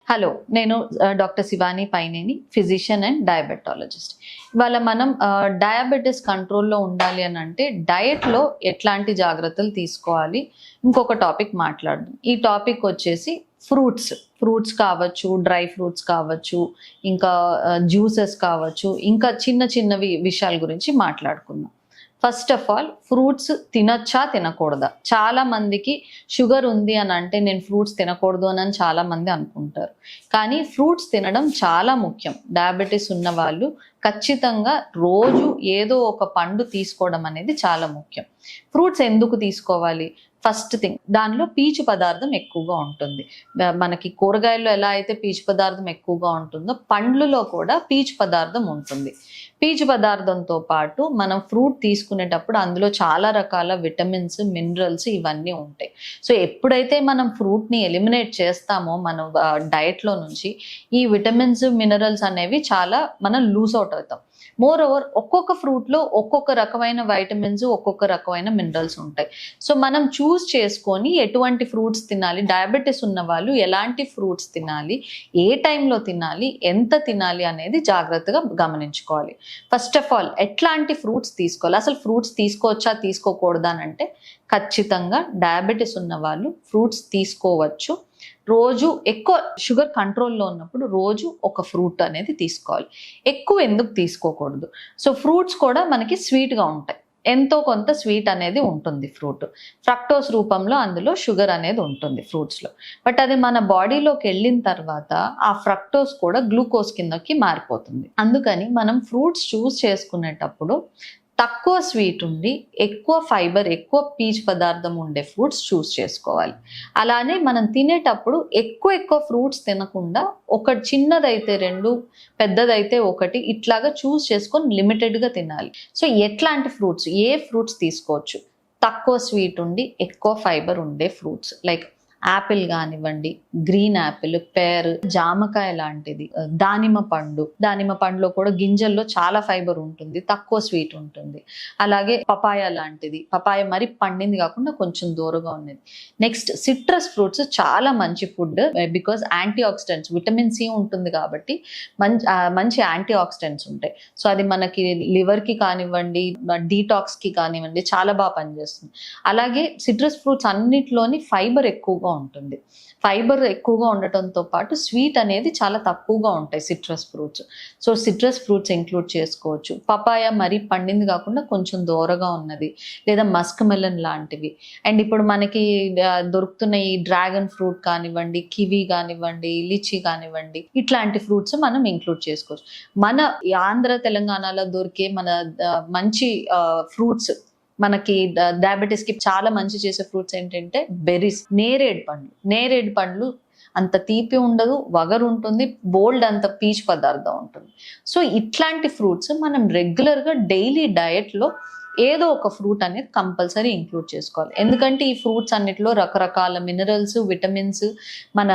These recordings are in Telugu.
హలో, నేను doctor Shivani Paineni, physician and diabetologist. ఇవాళ మనం డయాబెటిస్ కంట్రోల్‌లో ఉండాలి అనంటే డయట్‌లో ఎట్లాంటి జాగ్రత్తలు తీసుకోవాలి, ఇంకొక టాపిక్ మాట్లాడదాం. ఈ టాపిక్ వచ్చేసి ఫ్రూట్స్. ఫ్రూట్స్ కావచ్చు, డ్రై ఫ్రూట్స్ కావచ్చు, ఇంకా జ్యూసెస్ కావచ్చు, ఇంకా చిన్న చిన్నవి విషయాల గురించి మాట్లాడుకుందాం. ఫస్ట్ ఆఫ్ ఆల్, ఫ్రూట్స్ తినొచ్చా తినకూడదా? చాలా మందికి షుగర్ ఉంది అని అంటే నేను ఫ్రూట్స్ తినకూడదు అని చాలా మంది అనుకుంటారు. కానీ ఫ్రూట్స్ తినడం చాలా ముఖ్యం. డయాబెటీస్ ఉన్న వాళ్ళు ఖచ్చితంగా రోజు ఏదో ఒక పండు తీసుకోవడం అనేది చాలా ముఖ్యం. ఫ్రూట్స్ ఎందుకు తీసుకోవాలి? ఫస్ట్ థింగ్, దానిలో పీచు పదార్థం ఎక్కువగా ఉంటుంది. మనకి కూరగాయల్లో ఎలా అయితే పీచు పదార్థం ఎక్కువగా ఉంటుందో పండ్లలో కూడా పీచు పదార్థం ఉంటుంది. పీచు పదార్థంతో పాటు మనం ఫ్రూట్ తీసుకునేటప్పుడు అందులో చాలా రకాల విటమిన్స్, మినరల్స్ ఇవన్నీ ఉంటాయి. సో ఎప్పుడైతే మనం ఫ్రూట్ని ఎలిమినేట్ చేస్తామో మన డయట్లో నుంచి, ఈ విటమిన్స్, మినరల్స్ అనేవి చాలా మనం లూజ్ అవుట్ అవుతాం. మోర్ ఓవర్ ఒక్కొక్క ఫ్రూట్లో ఒక్కొక్క రకమైన వైటమిన్స్, ఒక్కొక్క రకమైన మినరల్స్ ఉంటాయి. సో మనం చూస్ చేసుకొని ఎటువంటి ఫ్రూట్స్ తినాలి, డయాబెటీస్ ఉన్న వాళ్ళు ఎలాంటి ఫ్రూట్స్ తినాలి, ఏ టైంలో తినాలి, ఎంత తినాలి అనేది జాగ్రత్తగా గమనించుకోవాలి. ఫస్ట్ ఆఫ్ ఆల్, ఎట్లాంటి ఫ్రూట్స్ తీసుకోవాలి, అసలు ఫ్రూట్స్ తీసుకోవచ్చా తీసుకోకూడదా అని అంటే ఖచ్చితంగా డయాబెటీస్ ఉన్న వాళ్ళు ఫ్రూట్స్ తీసుకోవచ్చు. రోజు ఎక్కువ షుగర్ కంట్రోల్లో ఉన్నప్పుడు రోజు ఒక ఫ్రూట్ అనేది తీసుకోవాలి. ఎక్కువ ఎందుకు తీసుకోకూడదు? సో ఫ్రూట్స్ కూడా మనకి స్వీట్గా ఉంటాయి. ఎంతో కొంత స్వీట్ అనేది ఉంటుంది ఫ్రూట్. ఫ్రక్టోస్ రూపంలో అందులో షుగర్ అనేది ఉంటుంది ఫ్రూట్స్లో. బట్ అది మన బాడీలోకి వెళ్ళిన తర్వాత ఆ ఫ్రక్టోస్ కూడా గ్లూకోజ్ కిందకి మారిపోతుంది. అందుకని మనం ఫ్రూట్స్ చూస్ చేసుకునేటప్పుడు తక్కువ స్వీట్ ఉండి ఎక్కువ ఫైబర్, ఎక్కువ పీచు పదార్థం ఉండే ఫ్రూట్స్ చూస్ చేసుకోవాలి. అలానే మనం తినేటప్పుడు ఎక్కువ ఫ్రూట్స్ తినకుండా ఒక చిన్నదైతే 2, పెద్దదైతే 1 ఇట్లాగా చూస్ చేసుకొని లిమిటెడ్గా తినాలి. సో ఎట్లాంటి ఫ్రూట్స్, ఏ ఫ్రూట్స్ తీసుకోవచ్చు? తక్కువ స్వీట్ ఉండి ఎక్కువ ఫైబర్ ఉండే ఫ్రూట్స్ లైక్ యాపిల్ కానివ్వండి, గ్రీన్ యాపిల్, పేర్, జామకాయ లాంటిది, దానిమ్మ పండు. దానిమ్మ పండులో కూడా గింజల్లో చాలా ఫైబర్ ఉంటుంది, తక్కువ స్వీట్ ఉంటుంది. అలాగే పపాయ లాంటిది, పపాయ మరి పండింది కాకుండా కొంచెం దూరంగా ఉన్నది. నెక్స్ట్, సిట్రస్ ఫ్రూట్స్ చాలా మంచి food. Because antioxidants, vitamin C ఉంటుంది కాబట్టి మంచి యాంటీ ఆక్సిడెంట్స్ ఉంటాయి. సో అది మనకి లివర్కి కానివ్వండి, డీటాక్స్కి కానివ్వండి చాలా బాగా పనిచేస్తుంది. అలాగే సిట్రస్ ఫ్రూట్స్ అన్నిట్లోని ఫైబర్ ఎక్కువగా ఉంటుంది. ఫైబర్ ఎక్కువగా ఉండటంతో పాటు స్వీట్ అనేది చాలా తక్కువగా ఉంటాయి citrus fruits. So citrus fruits include చేసుకోవచ్చు. పపాయ మరీ పండింది కాకుండా కొంచెం దూరగా ఉన్నది, లేదా మస్క్ మెలన్ లాంటివి. అండ్ ఇప్పుడు మనకి దొరుకుతున్న ఈ డ్రాగన్ ఫ్రూట్ కానివ్వండి, కివి కానివ్వండి, లిచీ కానివ్వండి, ఇట్లాంటి ఫ్రూట్స్ మనం ఇంక్లూడ్ చేసుకోవచ్చు. మన ఆంధ్ర తెలంగాణలో దొరికే మన మంచి ఫ్రూట్స్, మనకి డయాబెటీస్ కి చాలా మంచి చేసే ఫ్రూట్స్ ఏంటంటే బెర్రీస్, నేరేడు పండ్లు అంత తీపి ఉండదు, వగరు ఉంటుంది, బోల్డ్ అంత పీచు పదార్థం ఉంటుంది. సో ఇట్లాంటి ఫ్రూట్స్ మనం రెగ్యులర్గా డైలీ డయట్లో ఏదో ఒక ఫ్రూట్ అనేది కంపల్సరీ ఇంక్లూడ్ చేసుకోవాలి. ఎందుకంటే ఈ ఫ్రూట్స్ అన్నిటిలో రకరకాల మినరల్స్, విటమిన్స్ మన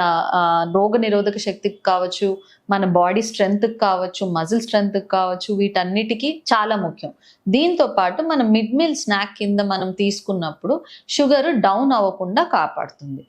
రోగ నిరోధక శక్తికి కావచ్చు, మన బాడీ స్ట్రెంగ్త్కి కావచ్చు, మజిల్ స్ట్రెంగ్త్కి కావచ్చు, వీటన్నిటికీ చాలా ముఖ్యం. దీంతో పాటు మనం మిడ్ మీల్ స్నాక్ కింద మనం తీసుకున్నప్పుడు షుగర్ డౌన్ అవ్వకుండా కాపాడుతుంది.